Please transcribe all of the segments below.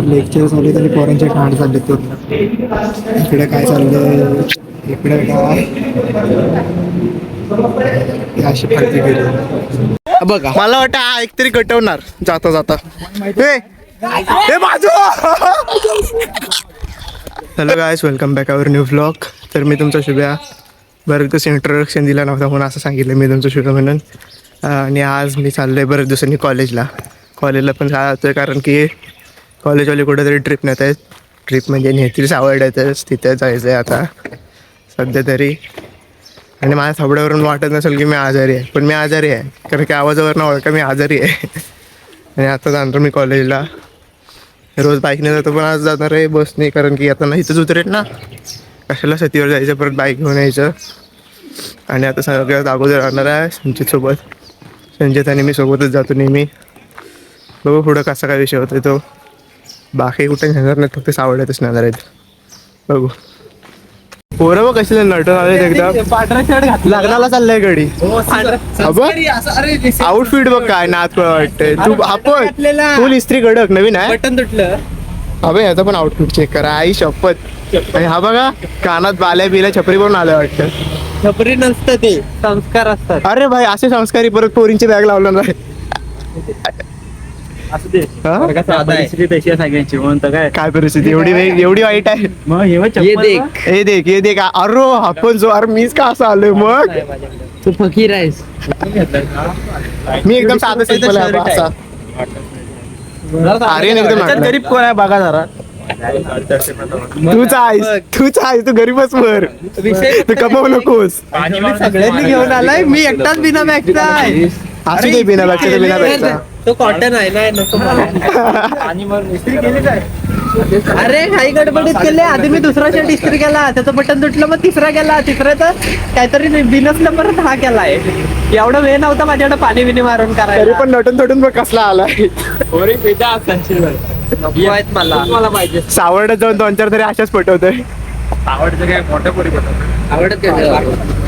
Lecture चालू आणि पोरांचे कांड चालले पूर्ण. इकडे काय चाललंय, इकडे काय अशी फालती गेली बघा. मला वाटतं हा एकतरी कटवणार जाता जाता. Hello guys, welcome back our new vlog. तर मी तुमचा शुभ्या. बरेच दिवस इंट्रोडक्शन दिला नव्हता म्हणून असं सांगितलं मी तुमचं शुभ्या म्हणून. आणि आज मी चाललो आहे बरेच दिवसांनी कॉलेजला पण जायचं कारण की कॉलेजवाले कुठेतरी ट्रिप नेत आहेत. ट्रिप म्हणजे नेतील सावळ्यातच, तिथे जायचं आहे आता सध्या तरी. आणि माझ्या थोबड्यावरून वाटत नसेल की मी आजारी आहे, पण मी आजारी आहे कारण की आवाजावरून ओळखा मी आजारी आहे. आणि आता जाणार मी कॉलेजला. रोज बाईकने जातो पण आज जाणार आहे बसने, कारण की आता नाही इथंच उतरेल ना, कशाला सतीवर जायचं परत बाईक घेऊन यायचं. आणि आता सगळ्यात अगोदर राहणार आहे संचितसोबत. संचित आणि मी सोबतच जातो नेहमी. बघू पुढं कसा काय विषय होतो तो. बाकी कुठे नेणार नाही, फक्त सावळ्यातच नेणार आहेत. बघू पोरं बघ कशी नटून आले एकदम. लग्नाला चाललंय गडी. आउटफिट बघ काय नाच वाटतंय. तू आपण फुल इस्त्री कडक नवीन आहे, बटन तुटलं. अबे याचा पण आउटफिट चेक करा, आई शपथ. आणि हा बघा कानात बाल्या बिल्या छपरी करून आलं वाटतं. छपरी नसतं, ते संस्कार असतात. अरे भाई असे संस्कारी परत पोरींची बॅग लावलं नाही. काय परिस्थिती एवढी वाईट आहे. ये देख अरे आपण जो अरे मीच का असं आलोय मग. तू फकीर आहेस. मी एकदम साधं सिंपल आहे असा. आर्यन एकदम गरीब कोण आहे बघा जरा. तूच आहेस तू गरीबच वर. तू कमवू नकोस. सगळ्यांनी घेऊन आलाय, मी एकटाच बिना बॅगचा आहे. असू दे बिना बॅगचा. तो कॉटन आहे ना, नको. आणि मग इस्त्री केली काय. अरे काही गडबडीत केले. आधी मी दुसरा शर्ट इस्त्री केला, त्याचं बटन तुटलं, मग तिसरा केला, तिसऱ्याचा काहीतरी बिनसलं, परत हा केलाय. एवढं वेळ नव्हता माझ्याकडे पाणी बिनी मारून करायला. तरी पण नटून थोडून मग कसला आलाय. मला पाहिजे सावड्यात जाऊन 2-4 तरी अशाच पटवतोय.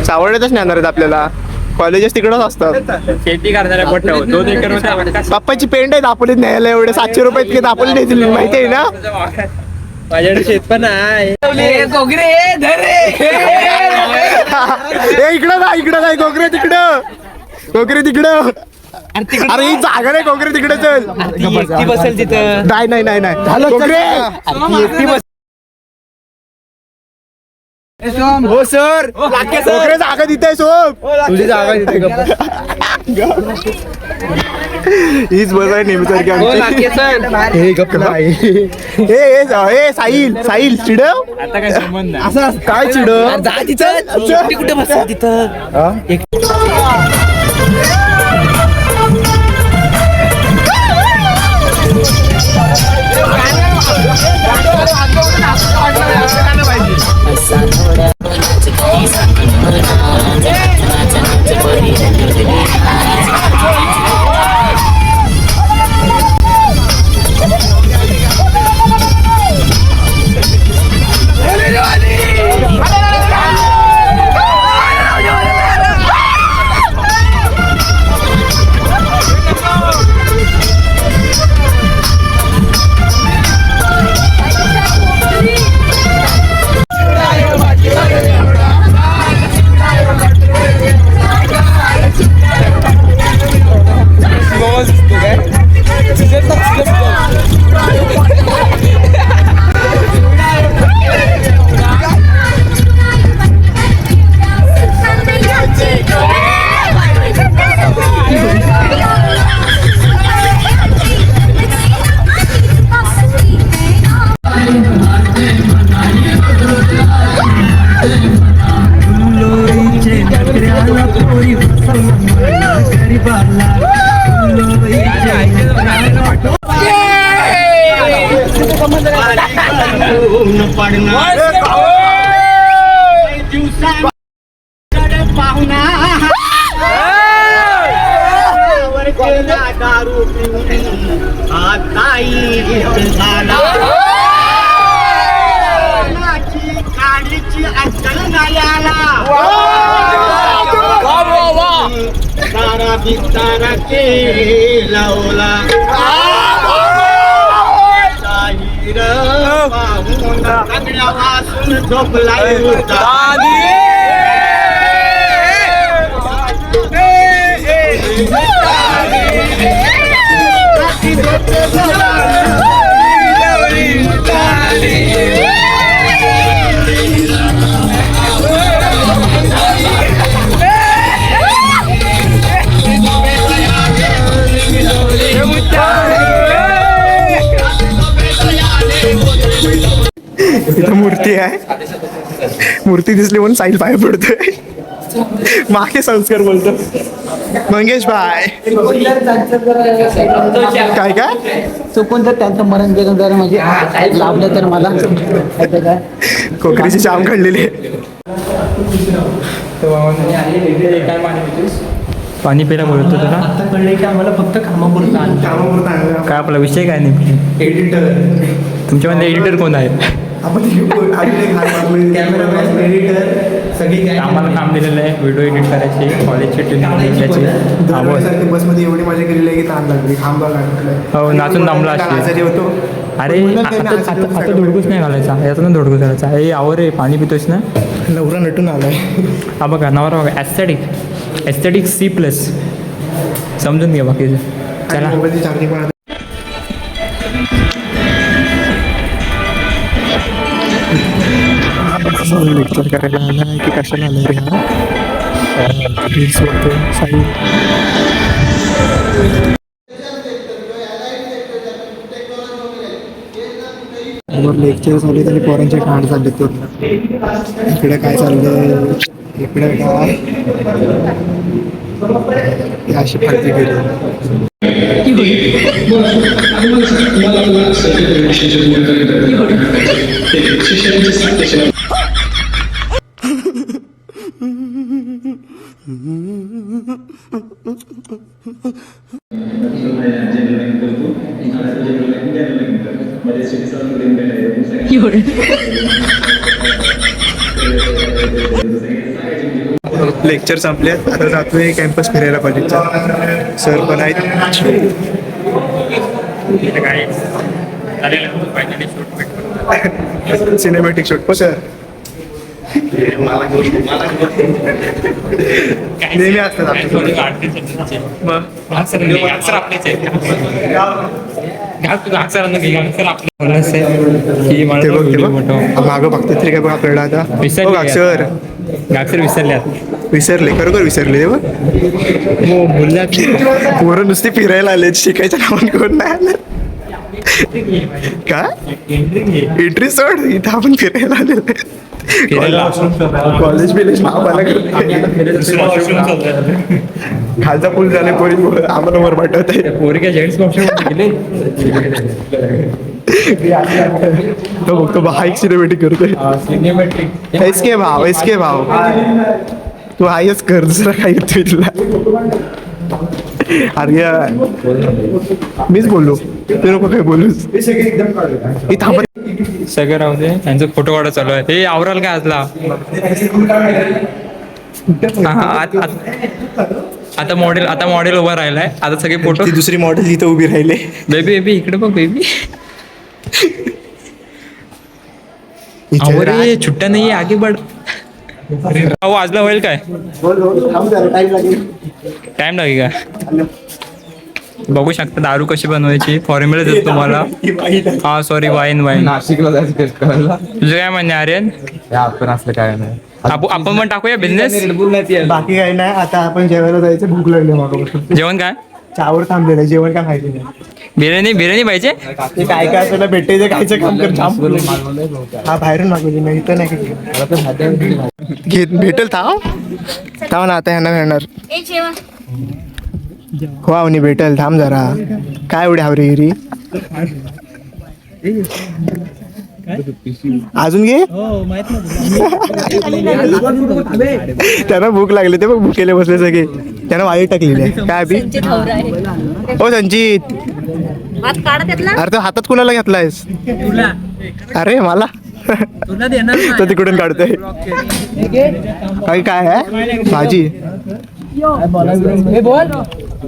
सावड्यातच नेणार आहेत आपल्याला. कॉलेजेस तिकडच असतात. शेती करणाऱ्या 2 एकर पप्पाची पेंड आहे दापोलीत न्यायला. एवढे 700 रुपये इतके दापोली नेतील माहिती आहे ना. माझ्याकडे शेत पण आहे. इकडं काय गोगरे तिकडं. अरे ही जागा नाही गोगरे तिकडे चल. बसेल तिथं. नाही गोगरे हो सर. गोगरे जागा तिथे सोम. तुझी जागा तिथे. हीच बस आहे नेहमीसारखी आमची. साहिल चिडव. आता काय संबंध असं काय चिडव. कुठे बसला तिथं. तारा के लावला इथं मूर्ती आहे. मूर्ती दिसली म्हणून साईल पाय पडतोय. मागे संस्कार बोलतो. मंगेश भाई काय काय चुकून जर त्यांचं मरण गेलं जर म्हणजे लाभलं तर मला काय कोकरीची जाम काढलेली आहे. पाणी प्यायला बोलतो तुला. आता कळले की आम्हाला फक्त कामापुरतं काय आपला विषय काय नाही. एडिटर तुमच्यामध्ये एडिटर कोण आहे? आपण कॅमेरामॅन एडिटर सगळी काय आम्हाला काम दिलेलं आहे व्हिडिओ एडिट करायचे, कॉलेजचे ट्रेनिंग बसमध्ये एवढी मजा केलेली आहे की ताण लागली. खांबा लागला. हो, नाचून दमला असते. आजारी होतो. अरे आता धोडकूच नाही घालायचा, याचा ना धोडकूच घालायचा. हे आवर रे, पाणी पितोयस ना. नवरा नटून आलाय. हा बघा नवरा बघा. Aesthetic C+. समजून घ्या बाकीचं. चला मोबाईलची चार्जिंग पण लेक्चर करायला आला आहे की कशाला आला रे हा. रील्स बघतो साई. लेक्चर चालले तरी पोरांचे कांड चालले. तो इकडे काय चाललंय, इकडे काय अशी फालती गेली. लेक्चर संपले. आता जातोय कॅम्पस फिरायला कॉलेजचा. सर पण आहेत. सिनेमॅटिक शूट पण सर नेहमी असतात. मागं बघतात तरी काय बघ आपल्याला आता. अक्षर विसरले, खरोखर विसरले ते बघ. पोरं नुसती फिरायला आले, शिकायच्या नावाने कोण नाही आलं. काय एंट्री सोड, इथं आपण फिरायला आलेलो. कॉलेज बिलेज खालचा पूल झाले. पोरी आम्हाला वर पाठवत आहे. पोरी जेंट्स तो बघतो हाईक सिनेमॅटिक करतोय. एसके भाव तू हायच कर, दुसरा काय येतोय तुला. अरे मीच बोललो, तू नको काय बोलूस. सगळं राहू दे. त्यांचा फोटो काढा चालू आहे. हे आवराल काय आजला. आता मॉडेल उभा राहिलाय. आता सगळे फोटो. दुसरी मॉडेल इथं उभी राहिले. बेबी इकडे बघ बेबी. अरे छुट्ट्या नाहीये, आगे बढ़. अहो आजला होईल काय. टाइम लागेल का. बघू शकता दारू कशी बनवायची. फॉर्म्युला देतो तुम्हाला. हा सॉरी वाईन नाशिकला जायचं टेस्ट करायला. तुझं काय म्हणणे आर्यन. आपण असलं काय नाही. आपण पण टाकूया बिझनेस. बाकी काही नाही. आता आपण जेवायला जायचं. भूक लागली मागं. जेवण काय चहावर थांबलेलं. जेवण काय खायचं नाही. बिर्याणी पाहिजे. ते काय काय आपल्याला भेटायचं खायचं काम कर. हा बाहेरून मागवली नाही, इथं नाही घेत. भेटेल थांब ना. आता ह्यांना भेटणार हो. आवनी भेटेल. थांब जरा. काय एवढी हावरी गिरी. अजून घे. त्यांना भूक लागली. ते बघ भुकेले बसले सगळे. त्यांना वाई टाकलेली आहे. काय बी हो संचित. अरे तो हातात कुणाला घेतलायस. अरे मला तो तिकडून काढतोय. काय आहे भाजी.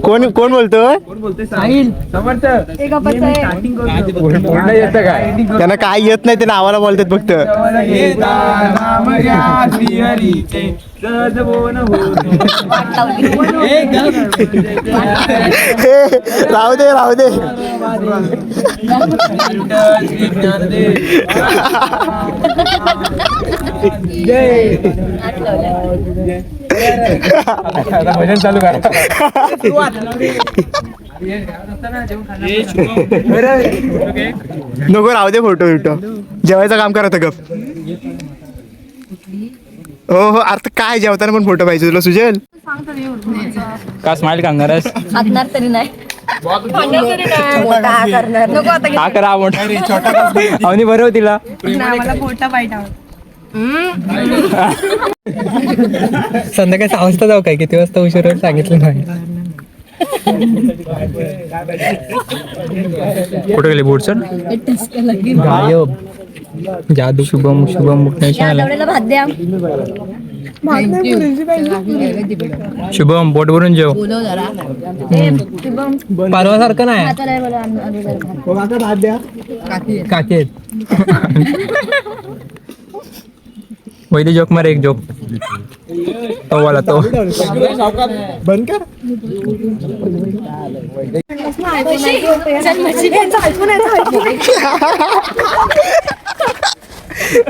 कोण कोण बोलतोय त्यांना काय येत नाही ते नावाला बोलतात फक्त राहू दे राहू दे भजन चालू करा. नको राहू दे फोटो बिटो जेवायचं काम करत गप हो हो अर्थ काय जेवताना पण फोटो पाहिजे तुला सुजेल का स्माइल करणार आहेस हातणार तरी नाही नको आता का करा मोठा अवनी बरोबर तिला मला मोठा पाहिजे संध्याकाळी 6 वाजता जाऊ काय किती वाजता उशीर सांगितलं नाही कुठे गेले बोट सर गायब जादू शुभम शुभम तेवढ्याला भात द्या शुभम बोट भरून जेव बोलव जरा परवासारखं नाही काकी वैदी जोक मार एक जोक तो वाला तो बंद कर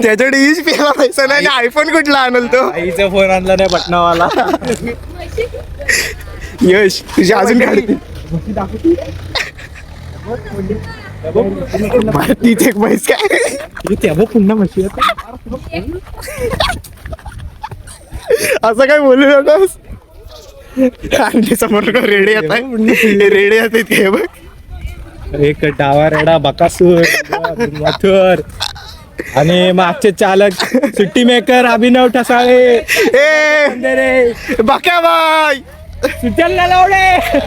त्याच्याकडे हीच पेला पैसा नाही आयफोन कुठला आणल तो आईचा फोन आणला नाही पटनावाला यश तुझी अजून काढते तीच एक म्हैस काय तेव्हा पुन्हा म्हशी असं काय बोलू नकोस आणि समोर रेडे येत आहे रेडे येत आहेत हे बघ एक डावा रेडा बकासूर मथुर आणि मागचे चालक सुट्टी मेकर अभिनव ठसाळे ए बाक्या बाय सुचल नलावडे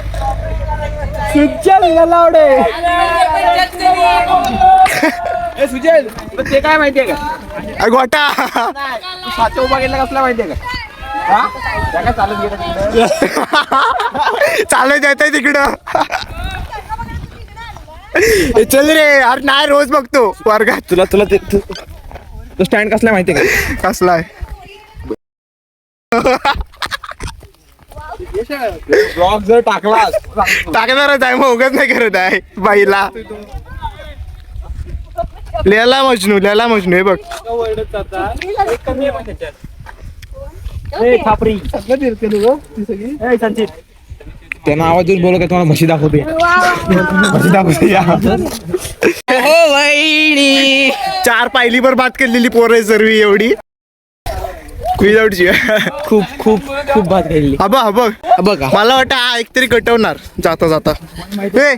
सुचल नलावडे सुजल ते काय माहितीये का गोटा सातव्या उभा गेला कसला माहितीये का चालत येत आहे तिकडं चल रे अरे नाही रोज बघतो वर्गात तुला तुला तो स्टँड कसला माहितीये का कसलाय ब्लॉग जर टाकला टाकणारच आहे मग उगाच नाही करत आहे बाईला लेला मजनू हे बघ त्यांना आवाज येऊन बोलू का तुम्हाला म्हशी दाखवते म्हशी दाखवते या चार पायली पर बात केलेली पोरं सर्व एवढी विदाउटची खूप खूप खूप बात केली हा बघ बघा मला वाटतं हा एक तरी कटवणार जाता जाता ए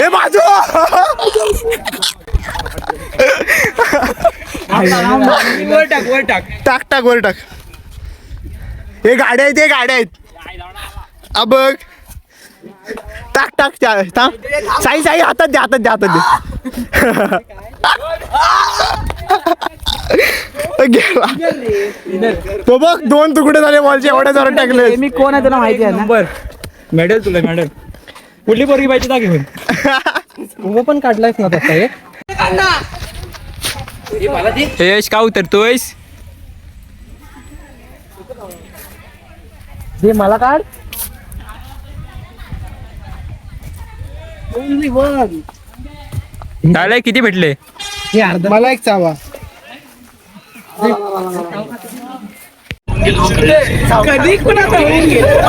बाजू वर टाक वर टाक टाक वर टाक हे गाड्या आहेत हा बघ टाक साई हातात दे गेला तो बघ 2 तुकडे झाले बॉलचे एवढ्या जोरात टाकले मी कोण आहे तुला माहिती आहे ना मेडल तुला मेडल कुठली पोरगी पाहिजे दाखव तू पण काढलायस ना तसा हे यश का उतरतोयस हे मला काढ त्याला किती भेटले मला एक चावा कधी कुणाचा होऊन गेला